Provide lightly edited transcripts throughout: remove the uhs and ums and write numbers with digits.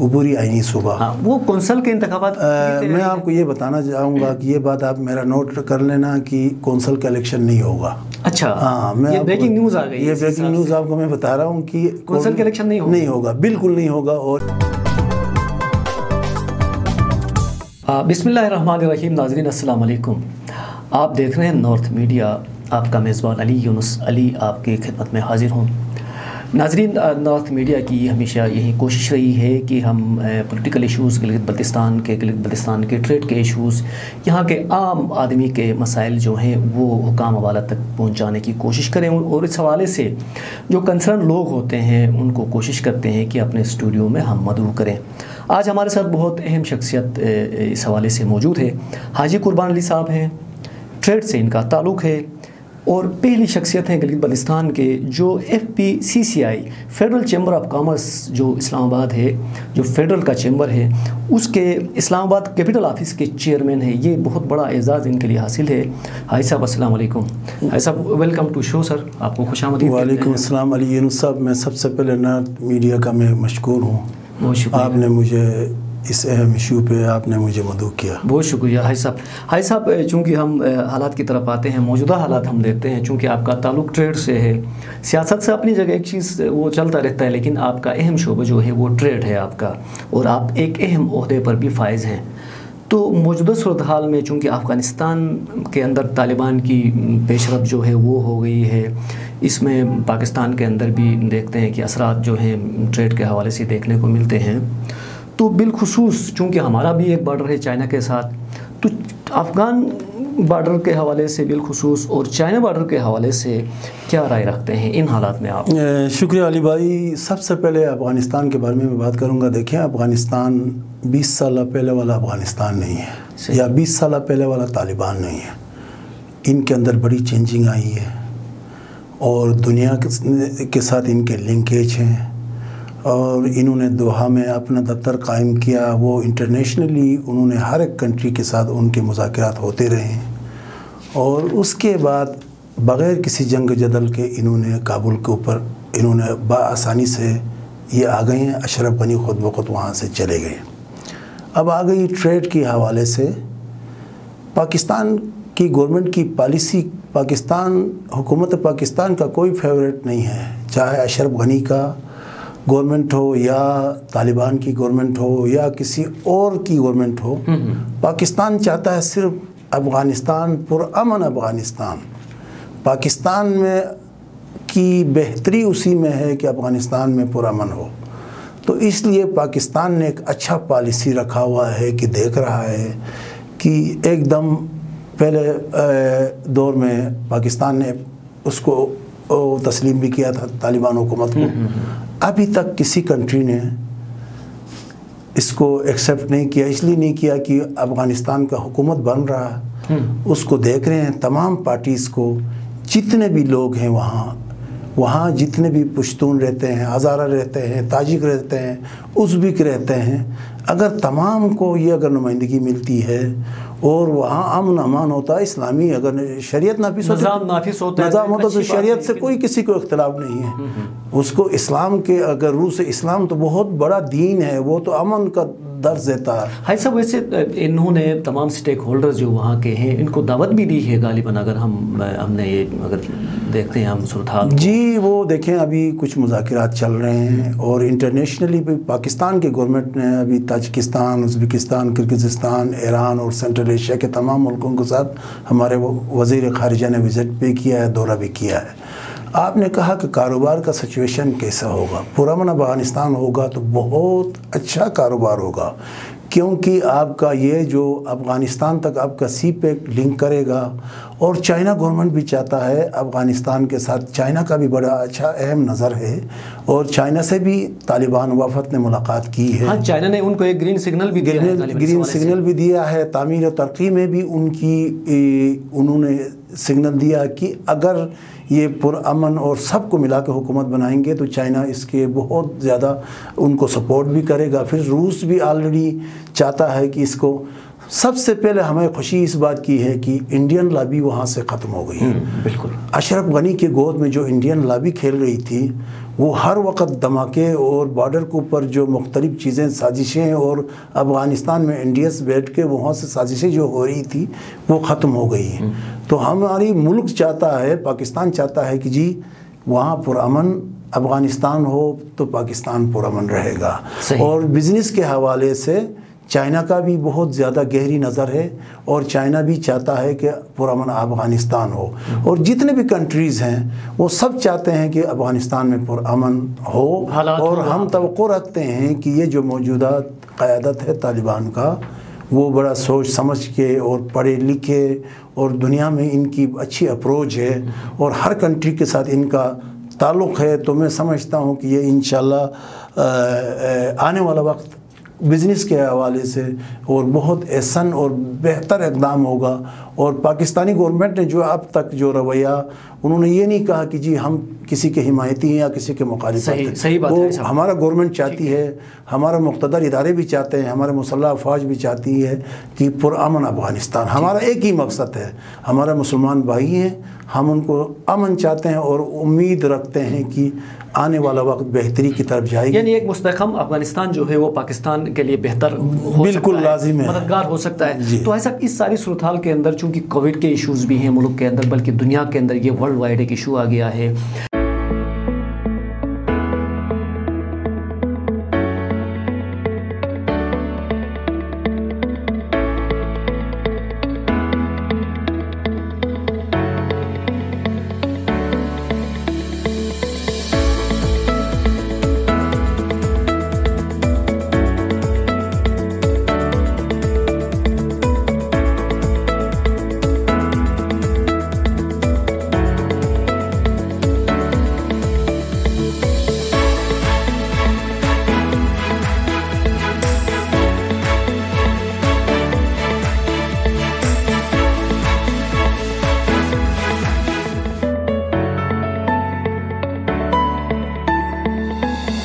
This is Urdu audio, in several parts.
عبوری آئینی صوبہ. وہ کونسل کے انتخابات میں آپ کو یہ بتانا چاہوں گا کہ یہ بات آپ میرا نوٹ کر لینا کہ کونسل کا الیکشن نہیں ہوگا. اچھا ہاں، یہ بریکنگ نیوز آ گئی. یہ بریکنگ نیوز آپ کو میں بتا رہا ہوں کہ کونسل کا الیکشن نہیں ہوگا، بالکل نہیں ہوگا. اور بسم اللہ الرحمن الرحیم. ناظرین السلام علیکم. آپ دیکھ رہے ہیں نارتھ میڈیا. آپ کا میزبان علی یونس علی آپ کی خدمت میں حاضر ہوں. ناظرین، نارتھ میڈیا کی ہمیشہ یہی کوشش رہی ہے کہ ہم پولیٹیکل ایشوز، گلگت بلتستان کے ٹریڈ کے ایشوز، یہاں کے عام آدمی کے مسائل جو ہیں وہ حکام حوالہ تک پہنچانے کی کوشش کریں، اور اس حوالے سے جو کنسرن لوگ ہوتے ہیں ان کو کوشش کرتے ہیں کہ اپنے اسٹوڈیو میں ہم مدعو کریں. آج ہمارے ساتھ بہت اہم شخصیت اس حوالے سے موجود ہے. حاجی قربان علی صاحب ہیں، ٹریڈ سے ان کا تعلق ہے، اور پہلی شخصیت ہیں گلگت بلتستان کے جو FPCCI federal chamber of commerce جو اسلام آباد ہے، جو فیڈرل کا چیمبر ہے، اس کے اسلام آباد کیپٹل آفس کے چیئرمین ہیں. یہ بہت بڑا اعزاز ان کے لیے حاصل ہے. حاجی صاحب السلام علیکم. حاجی صاحب ویلکم ٹو شو. سر آپ کو خوش آمدید. وعلیکم السلام علی یونس صاحب. میں سب سے پہلے نارتھ میڈیا کا میں مشکور ہوں. بہت شکریہ. آپ نے مجھے اس اہم ایشو پہ آپ نے مجھے مدعو کیا. بہت شکریہ حاجی صاحب. حاجی صاحب چونکہ ہم حالات کی طرف آتے ہیں، موجودہ حالات ہم دیکھتے ہیں، چونکہ آپ کا تعلق ٹریڈ سے ہے. سیاست سے اپنی جگہ ایک چیز وہ چلتا رہتا ہے، لیکن آپ کا اہم شعبہ جو ہے وہ ٹریڈ ہے آپ کا، اور آپ ایک اہم عہدے پر بھی فائز ہیں. تو موجودہ صورتحال میں چونکہ افغانستان کے اندر طالبان کی پیش رفت جو ہے وہ ہو گئی ہے، اس میں پاکستان کے اندر بھی دیکھتے ہیں کہ اثرات جو ہیں ٹریڈ کے حوالے سے دیکھنے کو ملتے ہیں. تو بالخصوص چونکہ ہمارا بھی ایک بارڈر ہے چائنا کے ساتھ، تو افغان بارڈر کے حوالے سے بالخصوص اور چائنا بارڈر کے حوالے سے کیا رائے رکھتے ہیں ان حالات میں آپ؟ شکریہ علی بھائی. سب سے پہلے افغانستان کے بارے میں بات کروں گا. دیکھیں، افغانستان 20 سال پہلے والا افغانستان نہیں ہے، یا 20 سال پہلے والا طالبان نہیں ہے. ان کے اندر بڑی چینجنگ آئی ہے، اور دنیا کے ساتھ ان کے لنکیج ہیں، اور انہوں نے دوحہ میں اپنا دفتر قائم کیا. وہ انٹرنیشنلی انہوں نے ہر ایک کنٹری کے ساتھ ان کے مذاکرات ہوتے رہے ہیں، اور اس کے بعد بغیر کسی جنگ جدل کے انہوں نے کابل کے اوپر انہوں نے بآسانی سے یہ آ گئے ہیں. اشرف غنی خود بخود وہاں سے چلے گئے. اب آ گئی ٹریڈ کے حوالے سے. پاکستان کی گورنمنٹ کی پالیسی، حکومت پاکستان کا کوئی فیوریٹ نہیں ہے، چاہے اشرف غنی کا گورنمنٹ ہو، یا طالبان کی گورنمنٹ ہو، یا کسی اور کی گورنمنٹ ہو. پاکستان چاہتا ہے صرف افغانستان پرامن افغانستان. پاکستان میں کی بہتری اسی میں ہے کہ افغانستان میں پرامن ہو. تو اس لیے پاکستان نے ایک اچھا پالیسی رکھا ہوا ہے کہ دیکھ رہا ہے کہ ایک دم پہلے دور میں پاکستان نے اس کو تسلیم بھی کیا تھا طالبان حکومت کو. ابھی تک کسی کنٹری نے اس کو ایکسیپٹ نہیں کیا. اس لیے نہیں کیا کہ افغانستان کا حکومت بن رہا، اس کو دیکھ رہے ہیں تمام پارٹیز کو، جتنے بھی لوگ ہیں وہاں جتنے بھی پشتون رہتے ہیں، ہزارہ رہتے ہیں، تاجک رہتے ہیں، ازبک رہتے ہیں، اگر تمام کو یہ اگر نمائندگی ملتی ہے اور وہاں امن امان ہوتا ہے، اسلامی اگر شریعت نافذ ہوتا ہے تو شریعت سے کوئی کسی کو اختلاف نہیں ہے. اس کو اسلام کے اگر روح سے، اسلام تو بہت بڑا دین ہے، وہ تو امن کا درس دیتا ہے. حاجی صاحب ویسے انہوں نے تمام سٹیک ہولڈرز جو وہاں کے ہیں ان کو دعوت بھی دی ہے غالباً، اگر ہم نے یہ اگر دیکھتے ہیں ہم صورتحال جی. وہ دیکھیں ابھی کچھ مذاکرات چل رہے ہیں، اور انٹرنیشنلی بھی پاکستان کی گورنمنٹ نے ابھی تاجکستان، ازبکستان، کرغزستان، ایران اور سینٹرل ایشیا کے تمام ملکوں کے ساتھ ہمارے وزیر خارجہ نے وزٹ بھی کیا ہے، دورہ بھی کیا ہے. آپ نے کہا کہ کاروبار کا سچویشن کیسا ہوگا. پرامن افغانستان ہوگا تو بہت اچھا کاروبار ہوگا، کیونکہ آپ کا یہ جو افغانستان تک آپ کا سی پیک لنک کرے گا، اور چائنا گورنمنٹ بھی چاہتا ہے افغانستان کے ساتھ. چائنا کا بھی بڑا اچھا اہم نظر ہے، اور چائنا سے بھی طالبان وفد نے ملاقات کی ہے. ہاں، چائنا نے ان کو ایک گرین سگنل بھی دیا ہے، گرین سگنل بھی دیا ہے. تعمیر و ترقی میں بھی انہوں نے سگنل دیا کہ اگر یہ پرامن اور سب کو ملا کے حکومت بنائیں گے تو چائنا اس کے بہت زیادہ ان کو سپورٹ بھی کرے گا. پھر روس بھی آلریڈی چاہتا ہے کہ اس کو سب سے پہلے ہمیں خوشی اس بات کی ہے کہ انڈین لابی وہاں سے ختم ہو گئی. بالکل. اشرف غنی کے گود میں جو انڈین لابی کھیل رہی تھی وہ ہر وقت دھماکے اور بارڈر کے اوپر جو مختلف چیزیں سازشیں اور افغانستان میں انڈیس بیٹھ کے وہاں سے سازشیں جو ہو رہی تھی وہ ختم ہو گئی ہیں. تو ہماری ملک چاہتا ہے، پاکستان چاہتا ہے کہ جی وہاں پرامن افغانستان ہو تو پاکستان پرامن رہے گا. اور بزنس کے حوالے سے چائنا کا بھی بہت زیادہ گہری نظر ہے اور چائنا بھی چاہتا ہے کہ پرامن افغانستان ہو، اور جتنے بھی کنٹریز ہیں وہ سب چاہتے ہیں کہ افغانستان میں پرامن ہو. اور ہم توقع رکھتے ہیں کہ یہ جو موجودہ قیادت ہے طالبان کا وہ بڑا سوچ سمجھ کے اور پڑھے لکھے اور دنیا میں ان کی اچھی اپروچ ہے اور ہر کنٹری کے ساتھ ان کا تعلق ہے. تو میں سمجھتا ہوں کہ یہ انشاءاللہ آنے والا وقت بزنس کے حوالے سے اور بہت احسن اور بہتر اقدام ہوگا. اور پاکستانی گورنمنٹ نے جو اب تک جو رویہ انہوں نے یہ نہیں کہا کہ جی ہم کسی کے حمایتی ہیں یا کسی کے مخالف ہیں. صحیح بات ہے. ہمارا گورنمنٹ چاہتی ہے، ہمارا مقتدر ادارے بھی چاہتے ہیں، ہمارے مسلح افواج بھی چاہتی ہے کہ پرامن افغانستان. ہمارا ایک ہی مقصد ہے، ہمارا مسلمان بھائی ہیں، ہم ان کو امن چاہتے ہیں اور امید رکھتے ہیں کہ آنے والا وقت بہتری کی طرف جائے گی. یعنی ایک مستحکم افغانستان جو ہے وہ پاکستان کے لیے بہتر ہو بالکل لازم ہے، مددگار ہو سکتا ہے. جی. تو ایسا اس ساری صورتحال کے اندر چونکہ کووڈ کے ایشوز بھی ہیں ملک کے اندر بلکہ دنیا کے اندر یہ ورلڈ وائڈ ایک ایشو آ گیا ہے.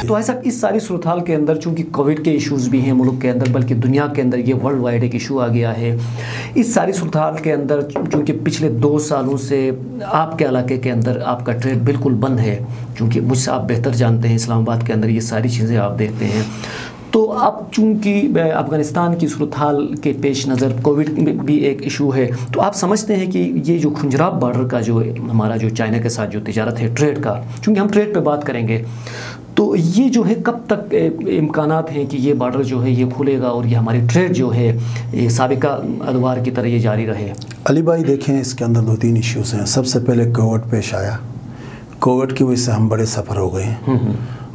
تو ایسا اس ساری صورتحال کے اندر چونکہ کووڈ کے ایشوز بھی ہیں ملک کے اندر بلکہ دنیا کے اندر یہ ورلڈ وائڈ ایک ایشو آ گیا ہے. اس ساری صورتحال کے اندر چونکہ پچھلے 2 سالوں سے آپ کے علاقے کے اندر آپ کا ٹریڈ بالکل بند ہے، چونکہ مجھ سے آپ بہتر جانتے ہیں اسلام آباد کے اندر یہ ساری چیزیں آپ دیکھتے ہیں. تو اب چونکہ افغانستان کی صورتحال کے پیش نظر کووڈ بھی ایک ایشو ہے، تو آپ سمجھتے ہیں کہ یہ جو کھنجراب بارڈر کا جو ہمارا جو چائنا کے ساتھ جو تجارت ہے ٹریڈ کا، چونکہ ہم ٹریڈ پہ بات کریں گے، تو یہ جو ہے کب تک امکانات ہیں کہ یہ بارڈر جو ہے یہ کھلے گا اور یہ ہماری ٹریڈ جو ہے یہ سابقہ ادوار کی طرح یہ جاری رہے؟ علی بھائی دیکھیں اس کے اندر 2-3 ایشوز ہیں. سب سے پہلے کووڈ پیش آیا، کووڈ کی وجہ سے ہم بڑے سفر ہو گئے ہیں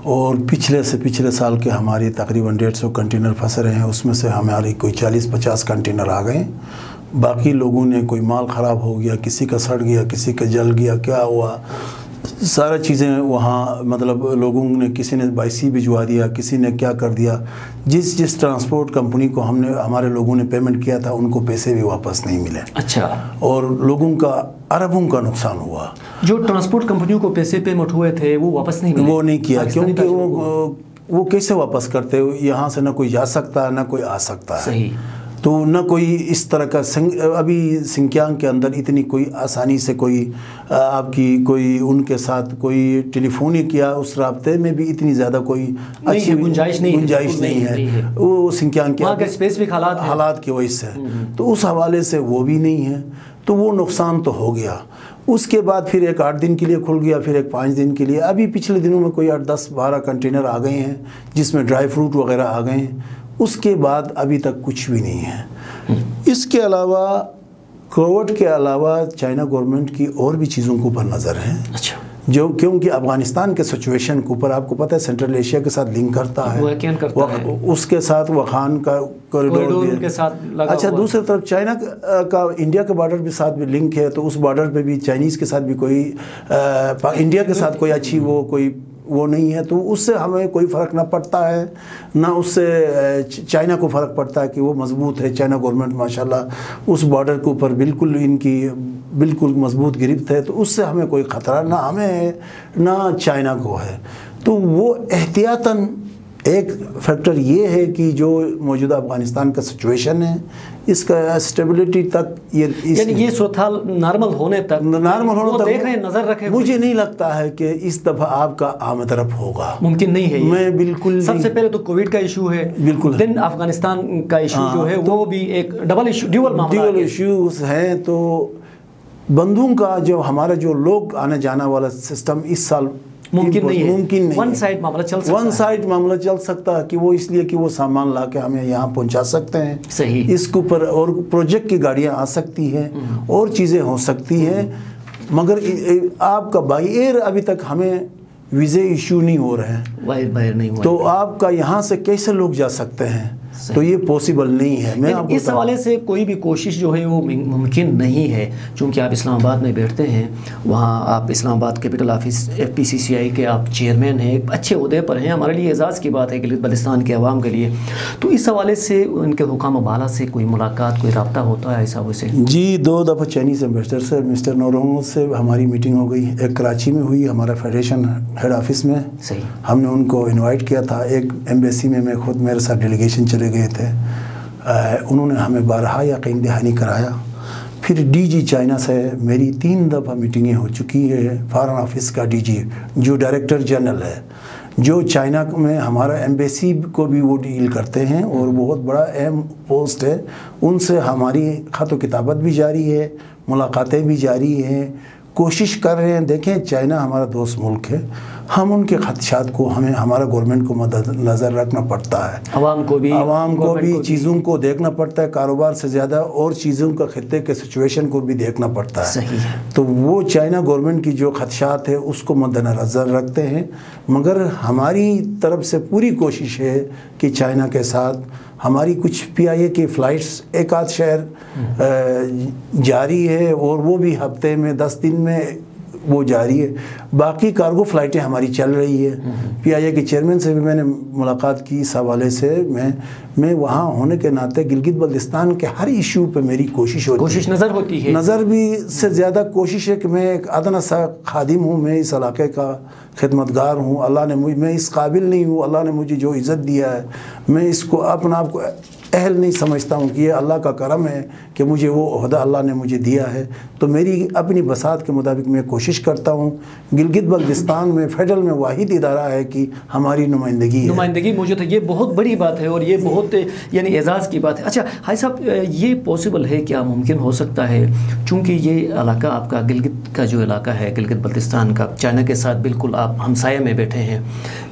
اور پچھلے سال کے ہماری تقریباً 150 کنٹینر پھنسے رہے ہیں. اس میں سے ہماری کوئی 40-50 کنٹینر آ گئے. باقی لوگوں نے کوئی مال خراب ہو گیا، کسی کا سڑ گیا، کسی کا جل گیا، کیا ہوا، سارا چیزیں وہاں مطلب لوگوں نے، کسی نے باعثی بھجوا دیا، کسی نے کیا کر دیا. جس ٹرانسپورٹ کمپنی کو ہمارے لوگوں نے پیمنٹ کیا تھا ان کو پیسے بھی واپس نہیں ملے. اچھا. اور لوگوں کا اربوں کا نقصان ہوا. جو ٹرانسپورٹ کمپنیوں کو پیسے پیمنٹ ہوئے تھے وہ واپس نہیں ملے. وہ نہیں کیا کیونکہ وہ کیسے واپس کرتے، یہاں سے نہ کوئی جا سکتا نہ کوئی آ سکتا ہے. صحیح. تو نہ کوئی اس طرح کا ابھی سنکیانگ کے اندر اتنی کوئی آسانی سے کوئی آپ کی کوئی ان کے ساتھ کوئی ٹیلی فون ہی کیا، اس رابطے میں بھی اتنی زیادہ کوئی اچھی گنجائش نہیں ہے. وہ سنکیانگ کے اسپیسیفک حالات کی وجہ سے، تو اس حوالے سے وہ بھی نہیں ہے. تو وہ نقصان تو ہو گیا. اس کے بعد پھر ایک 8 دن کے لیے کھل گیا، پھر ایک 5 دن کے لیے. ابھی پچھلے دنوں میں کوئی 8-10-12 کنٹینر آ گئے ہیں جس میں ڈرائی فروٹ وغیرہ آ گئے ہیں. اس کے بعد ابھی تک کچھ بھی نہیں ہے. اس کے علاوہ کووڈ کے علاوہ چائنا گورنمنٹ کی اور بھی چیزوں کے اوپر نظر ہے. اچھا. جو کیونکہ افغانستان کے سچویشن کے اوپر آپ کو پتہ ہے سینٹرل ایشیا کے ساتھ لنک کرتا ہے، اس کے ساتھ وخان کا کوریڈور کے ساتھ. اچھا. دوسری طرف چائنا کا انڈیا کے بارڈر کے ساتھ بھی لنک ہے، تو اس بارڈر پہ بھی چائنیز کے ساتھ بھی کوئی انڈیا کے ساتھ کوئی اچھی وہ نہیں ہے. تو اس سے ہمیں کوئی فرق نہ پڑتا ہے، نہ اس سے چائنا کو فرق پڑتا ہے کہ وہ مضبوط ہے. چائنا گورنمنٹ ماشاءاللہ اس بارڈر کے اوپر بالکل ان کی بالکل مضبوط گرفت ہے. تو اس سے ہمیں کوئی خطرہ نہ ہمیں ہے نہ چائنا کو ہے. تو وہ احتیاطاً ایک فیکٹر یہ ہے کہ جو موجودہ افغانستان کا سچویشن ہے اس کا اسٹیبلٹی تک یعنی یہ صورتحال نارمل ہونے تک دیکھ رہے ہیں، نظر رکھے. مجھے نہیں لگتا ہے کہ اس دفعہ آپ کا آمد رفت ہوگا، ممکن نہیں ہے. میں بالکل سب سے پہلے تو کووڈ کا ایشو ہے، بالکل دین افغانستان کا ایشو جو ہے وہ بھی ایک ڈبل ایشوز ہیں. تو بندوں کا جو ہمارا جو لوگ آنے جانا والا سسٹم اس سال ممکن نہیں ہے. ون سائڈ معاملہ چل سکتا ہے کہ وہ اس لیے کہ وہ سامان لا کے ہمیں یہاں پہنچا سکتے ہیں. صحیح. اس کے اوپر اور پروجیکٹ کی گاڑیاں آ سکتی ہیں اور چیزیں ہو سکتی ہیں، مگر آپ کا بائی ایئر ابھی تک ہمیں ویزے ایشو نہیں ہو رہے ہیں. باہر نہیں ہوا تو آپ کا یہاں سے کیسے لوگ جا سکتے ہیں؟ تو یہ پوسیبل نہیں ہے. میں اس حوالے سے کوئی بھی کوشش جو ہے وہ ممکن نہیں ہے، چونکہ آپ اسلام آباد میں بیٹھتے ہیں، وہاں آپ اسلام آباد کیپٹل آفس FPCCI کے آپ چیئرمین ہیں، ایک اچھے عہدے پر ہیں. ہمارے لیے اعزاز کی بات ہے گلگت بلتستان کے عوام کے لیے. تو اس حوالے سے ان کے حکام بالا سے کوئی ملاقات، کوئی رابطہ ہوتا ہے ایسا ویسے؟ جی 2 دفعہ چائنیز ایمبیسڈر سے مسٹر نور محمد سے ہماری میٹنگ ہو گئی. ایک کراچی میں ہوئی ہمارا فیڈریشن ہیڈ آفس میں. صحیح. ہم نے ان کو انوائٹ کیا تھا. ایک ایمبیسی میں خود میرے ساتھ ڈیلیگیشن چلے گئے تھے. انہوں نے ہمیں بارہا یقین دہانی کرایا. پھر DG چائنا سے میری 3 دفعہ میٹنگیں ہو چکی ہے. فارن آفس کا DG جو ڈائریکٹر جنرل ہے، جو چائنا میں ہمارا ایمبیسی کو بھی وہ ڈیل کرتے ہیں اور بہت بڑا اہم پوسٹ ہے، ان سے ہماری خط و کتابت بھی جاری ہے، ملاقاتیں بھی جاری ہیں. کوشش کر رہے ہیں. دیکھیں چائنا ہمارا دوست ملک ہے، ہم ان کے خدشات کو ہمیں ہمارا گورنمنٹ کو مد نظر رکھنا پڑتا ہے. عوام کو بھی چیزوں کو دیکھنا پڑتا ہے، کاروبار سے زیادہ اور چیزوں کا خطے کے سچویشن کو بھی دیکھنا پڑتا ہے. صحیح. تو وہ چائنا گورنمنٹ کی جو خدشات ہے اس کو مد نظر رکھتے ہیں، مگر ہماری طرف سے پوری کوشش ہے کہ چائنا کے ساتھ ہماری کچھ PIA کی فلائٹس ایک آدھ شہر جاری ہے اور وہ بھی ہفتے میں 10 دن میں وہ جاری ہے. باقی کارگو فلائٹیں ہماری چل رہی ہے. PIA کے چیئرمین سے بھی میں نے ملاقات کی اس حوالے سے. میں وہاں ہونے کے ناطے گلگت بلتستان کے ہر ایشو پہ میری کوشش نظر ہوتی ہے. نظر بھی سے زیادہ کوشش ہے کہ میں ایک ادنا سا خادم ہوں، میں اس علاقے کا خدمتگار ہوں. اللہ نے میں اس قابل نہیں ہوں. اللہ نے مجھے جو عزت دیا ہے میں اس کو اپنا آپ کو اہل نہیں سمجھتا ہوں کہ یہ اللہ کا کرم ہے کہ مجھے وہ عہدہ اللہ نے مجھے دیا ہے. تو میری اپنی بساط کے مطابق میں کوشش کرتا ہوں. گلگت بلتستان میں فیڈرل میں واحد ادارہ ہے کہ ہماری نمائندگی موجود ہے. یہ بہت بڑی بات ہے اور یہ بہت یعنی اعزاز کی بات ہے. اچھا حاجی صاحب، یہ پاسبل ہے کیا ممکن ہو سکتا ہے، چونکہ یہ علاقہ آپ کا گلگت کا جو علاقہ ہے گلگت بلتستان کا چائنا کے ساتھ بالکل آپ ہمسائے میں بیٹھے ہیں،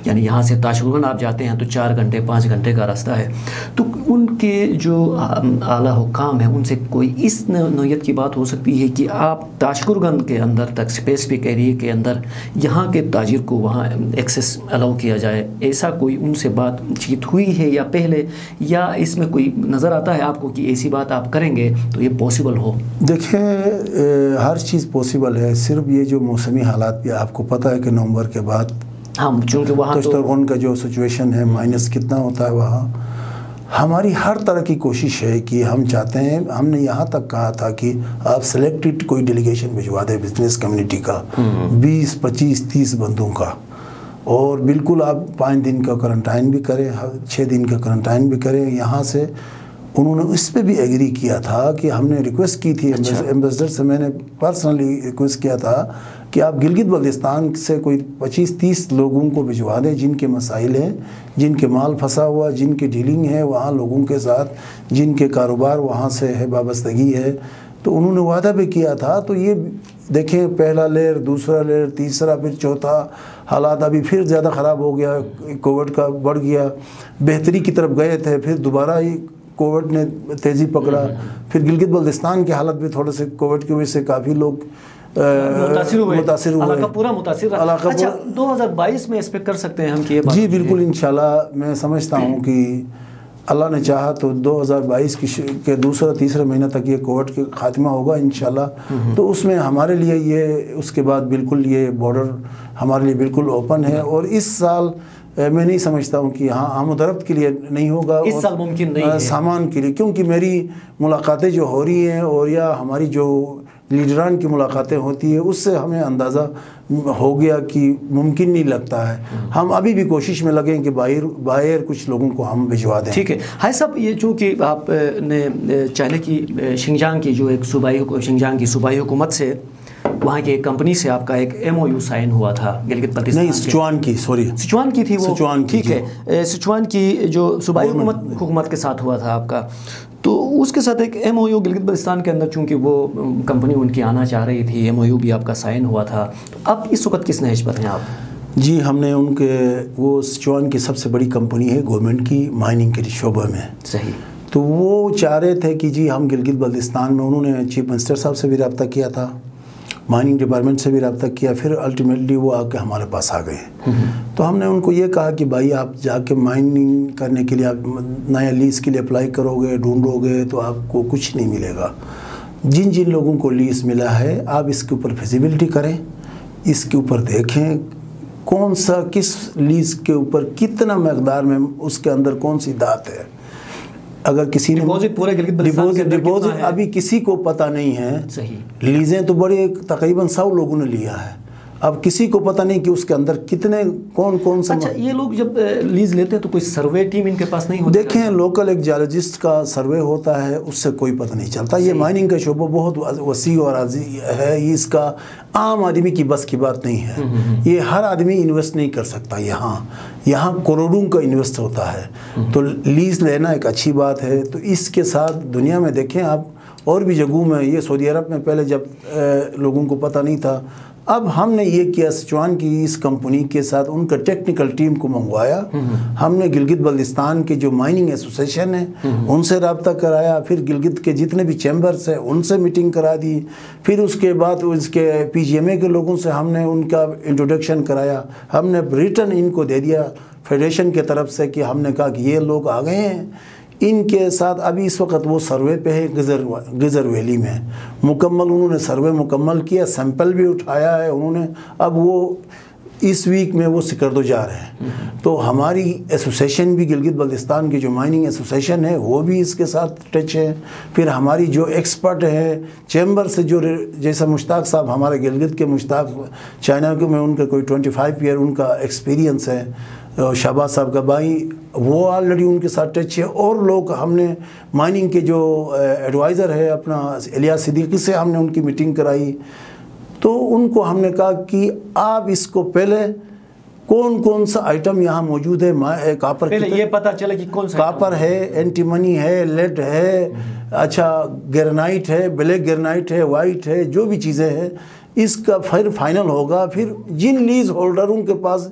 یعنی یہاں سے تاشقرغان آپ جاتے ہیں تو 4 گھنٹے 5 گھنٹے کا راستہ ہے. تو ان کے جو اعلیٰ حکام ہیں ان سے کوئی اس نوعیت کی بات ہو سکتی ہے کہ آپ تاشقرغان کے اندر تک اسپیسیفک ایریے کے اندر یہاں کے تاجر کو وہاں ایکسیس الاؤ کیا جائے؟ ایسا کوئی ان سے بات چیت ہوئی ہے یا پہلے، یا اس میں کوئی نظر آتا ہے آپ کو کہ ایسی بات آپ کریں گے تو یہ پاسبل ہو؟ دیکھیں ہر چیز پاسبل ہے. صرف یہ جو موسمی حالات بھی آپ کو پتہ ہے کہ نومبر کے بعد چونکہ وہاں تاشقرغان کا جو سچویشن ہے مائنس کتنا ہوتا ہے وہاں. ہماری ہر طرح کی کوشش ہے کہ ہم چاہتے ہیں، ہم نے یہاں تک کہا تھا کہ آپ سلیکٹڈ کوئی ڈیلیگیشن بھجوا دیں بزنس کمیونٹی کا 20 25 30 بندوں کا، اور بالکل آپ 5 دن کا کرنٹائن بھی کریں، 6 دن کا کرنٹائن بھی کریں یہاں سے. انہوں نے اس پہ بھی ایگری کیا تھا کہ ہم نے ریکویسٹ کی تھی ایمبیسڈر سے، میں نے پرسنلی ریکویسٹ کیا تھا کہ آپ گلگت بلتستان سے کوئی 25-30 لوگوں کو بھجوا دیں جن کے مسائل ہیں، جن کے مال پھنسا ہوا، جن کی ڈیلنگ ہے وہاں لوگوں کے ساتھ، جن کے کاروبار وہاں سے ہے، وابستگی ہے. تو انہوں نے وعدہ بھی کیا تھا. تو یہ دیکھیں پہلا لیئر، دوسرا لیئر، تیسرا، پھر چوتھا، حالات ابھی پھر زیادہ خراب ہو گیا، کووڈ کا بڑھ گیا. بہتری کی طرف گئے تھے، پھر دوبارہ ہی کووڈ نے تیزی پکڑا. پھر گلگت بلتستان کے حالت بھی تھوڑے سے کووڈ کی وجہ سے کافی لوگ متاثر ہوئے، علاقہ پورا متاثر. اچھا 2022 میں ایکسپیکٹ کر سکتے ہیں ہم کہ یہ بات؟ جی بالکل انشاءاللہ. میں سمجھتا ہوں کہ اللہ نے چاہا تو 2022 کے دوسرا تیسرے مہینہ تک یہ کووڈ کے خاتمہ ہوگا انشاءاللہ. تو اس میں ہمارے لیے یہ اس کے بعد بالکل یہ بارڈر ہمارے لیے بالکل اوپن ہے. اور اس سال میں نہیں سمجھتا ہوں کہ یہاں آمد و رفت کے لیے نہیں ہوگا، اس سال ممکن نہیں ہے سامان کے لیے، کیونکہ میری ملاقاتیں جو ہو رہی ہیں اور یا ہماری جو لیڈران کی ملاقاتیں ہوتی ہے، اس سے ہمیں اندازہ ہو گیا کہ ممکن نہیں لگتا ہے. ہم ابھی بھی کوشش میں لگیں کہ باہر کچھ لوگوں کو ہم بھجوا دیں. ٹھیک ہے حاجی صاحب، یہ چونکہ آپ نے چائنا کی شنجانگ کی جو ایک شنجانگ کی صوبائی حکومت سے، وہاں کی ایک کمپنی سے آپ کا ایک MOU سائن ہوا تھا گلگت بلتستان. نہیں، سچوان کی تھی وہ. ٹھیک جی. ہے، سچوان کی جو صوبائی حکومت کے ساتھ ہوا تھا آپ کا، تو اس کے ساتھ ایک MOU گلگت بلتستان کے اندر، چونکہ وہ کمپنی ان کی آنا چاہ رہی تھی، MOU بھی آپ کا سائن ہوا تھا. تو اب اس وقت کس نہج پر ہیں آپ؟ جی، ہم نے ان کے، وہ سچوان کی سب سے بڑی کمپنی ہے گورنمنٹ کی مائننگ کے شعبہ میں. صحیح. تو وہ چاہ رہے تھے کہ جی ہم گلگت بلتستان میں، انہوں نے چیف منسٹر صاحب سے بھی رابطہ کیا تھا، مائننگ ڈپارٹمنٹ سے بھی رابطہ کیا، پھر الٹیمیٹلی وہ آ کے ہمارے پاس آ گئے. تو ہم نے ان کو یہ کہا کہ بھائی آپ جا کے مائننگ کرنے کے لیے، آپ نیا لیز کے لیے اپلائی کرو گے، ڈھونڈو گے تو آپ کو کچھ نہیں ملے گا. جن لوگوں کو لیز ملا ہے آپ اس کے اوپر فیزیبلٹی کریں، اس کے اوپر دیکھیں کون سا کس لیز کے اوپر کتنا مقدار میں اس کے اندر کون سی دات ہے. اگر کسی نے ڈپوزٹ ابھی کسی کو پتہ نہیں ہے. صحیح. لیزیں تو بڑے تقریباً 100 لوگوں نے لیا ہے، اب کسی کو پتہ نہیں کہ اس کے اندر کتنے کون سا. اچھا، یہ لوگ جب لیز لیتے ہیں تو کوئی سروے ٹیم ان کے پاس نہیں ہوتی؟ دیکھیں، لوکل ایک جیولوجسٹ کا سروے ہوتا ہے، اس سے کوئی پتہ نہیں چلتا. یہ مائننگ کا شعبہ بہت وسیع اور عظیم ہے، اس کا عام آدمی کی بس کی بات نہیں ہے. یہ ہر آدمی انویسٹ نہیں کر سکتا. یہاں کروڑوں کا انویسٹ ہوتا ہے. تو لیز لینا ایک اچھی بات ہے. تو اس کے ساتھ دنیا میں دیکھیں آپ اور بھی جگہوں میں، یہ سعودی عرب میں پہلے جب لوگوں کو پتہ نہیں تھا، اب ہم نے یہ کیا، سچوان کی اس کمپنی کے ساتھ ان کا ٹیکنیکل ٹیم کو منگوایا. ہم نے گلگت بلتستان کے جو مائننگ ایسوسیشن ہے ان سے رابطہ کرایا، پھر گلگت کے جتنے بھی چیمبرز ہیں ان سے میٹنگ کرا دی، پھر اس کے بعد اس کے PGMA کے لوگوں سے ہم نے ان کا انٹروڈکشن کرایا. ہم نے ریٹن ان کو دے دیا فیڈریشن کے طرف سے کہ ہم نے کہا کہ یہ لوگ آ گئے ہیں. ان کے ساتھ ابھی اس وقت وہ سروے پہ ہے گزر ویلی میں، مکمل انہوں نے سروے مکمل کیا، سیمپل بھی اٹھایا ہے انہوں نے. اب وہ اس ویک میں وہ سکردو جا رہے ہیں. تو ہماری ایسوسیشن بھی گلگت بلتستان کی جو مائننگ ایسوسیشن ہے وہ بھی اس کے ساتھ ٹچ ہے. پھر ہماری جو ایکسپرٹ ہے چیمبر سے، جو جیسا مشتاق صاحب ہمارے گلگت کے مشتاق، چائنا میں ان کا کوئی 25 ایئر ان کا ایکسپیرینس ہے. شہباز صاحب کا بھائی، وہ آلریڈی ان کے ساتھ ٹچ ہے. اور لوگ ہم نے مائننگ کے جو ایڈوائزر ہے اپنا الیاس صدیقی سے ہم نے ان کی میٹنگ کرائی. تو ان کو ہم نے کہا کہ آپ اس کو پہلے کون سا آئٹم یہاں موجود ہے، کاپر، پہلے یہ پتہ چلے کہ کون سا کاپر ہے، اینٹیمنی ہے، لیڈ ہے، اچھا گرنائٹ ہے، بلیک گرنائٹ ہے، وائٹ ہے، جو بھی چیزیں ہیں اس کا پھر فائنل ہوگا. پھر جن لیز ہولڈروں کے پاس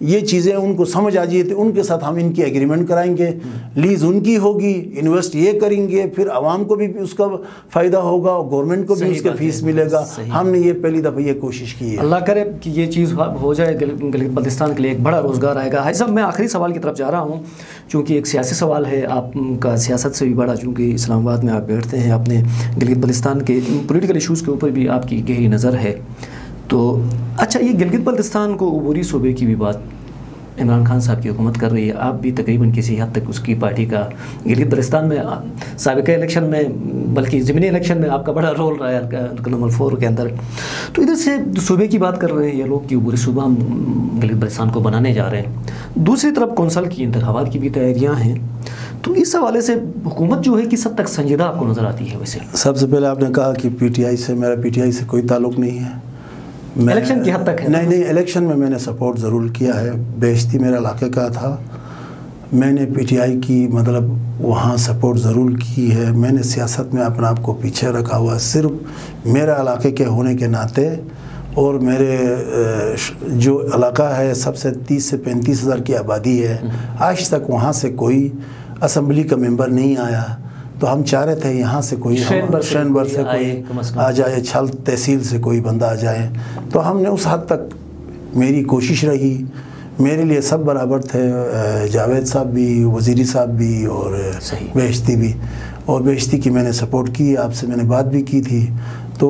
یہ چیزیں ان کو سمجھ آ جائے تو ان کے ساتھ ہم ان کی ایگریمنٹ کرائیں گے. لیز ان کی ہوگی، انویسٹ یہ کریں گے، پھر عوام کو بھی اس کا فائدہ ہوگا اور گورنمنٹ کو بھی اس کا فیس ملے گا. ہم نے یہ پہلی دفعہ یہ کوشش کی ہے. اللہ کرے کہ یہ چیز ہو جائے، گلگت بلتستان کے لیے ایک بڑا روزگار آئے گا. حاجی صاحب، میں آخری سوال کی طرف جا رہا ہوں، چونکہ ایک سیاسی سوال ہے آپ کا، سیاست سے بھی بڑا، چونکہ اسلام آباد میں آپ بیٹھتے ہیں، اپنے گلگت بلتستان کے پولیٹیکل ایشوز کے اوپر بھی آپ کی گہری نظر ہے. تو اچھا، یہ گلگت بلتستان کو عبوری صوبے کی بھی بات عمران خان صاحب کی حکومت کر رہی ہے، آپ بھی تقریباً کسی حد تک اس کی پارٹی کا گلگت بلتستان میں سابقہ الیکشن میں، بلکہ ضمنی الیکشن میں آپ کا بڑا رول رہا ہے رکن نمبر 4 کے اندر. تو ادھر سے صوبے کی بات کر رہے ہیں یہ لوگ کہ عبوری صوبہ ہم گلگت بلتستان کو بنانے جا رہے ہیں. دوسری طرف کونسل کی انتخابات کی بھی تیاریاں ہیں. تو اس حوالے سے حکومت جو ہے کس حد تک سنجیدہ آپ کو نظر آتی ہے؟ ویسے سب سے پہلے آپ نے کہا کہ PTI سے، میرا PTI سے کوئی تعلق نہیں ہے. الیکشن کی حد تک ہے؟ نہیں، الیکشن میں نے سپورٹ ضرور کیا ہے. بیشتی میرا علاقے کا تھا، میں نے PTI کی مطلب وہاں سپورٹ ضرور کی ہے. میں نے سیاست میں اپنا آپ کو پیچھے رکھا ہوا صرف میرا علاقے کے ہونے کے ناطے، اور میرے جو علاقہ ہے سب سے 30 سے 35 ہزار کی آبادی ہے. آج تک وہاں سے کوئی اسمبلی کا ممبر نہیں آیا. تو ہم چاہ رہے تھے یہاں سے کوئی شینبر سے کوئی آ جائے، چھل تحصیل سے کوئی بندہ آ جائے. تو ہم نے اس حد تک میری کوشش رہی. میرے لیے سب برابر تھے، جاوید صاحب بھی، وزیری صاحب بھی، اور بیشتی بھی. اور بیشتی کی میں نے سپورٹ کی، آپ سے میں نے بات بھی کی تھی. تو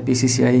FPCCI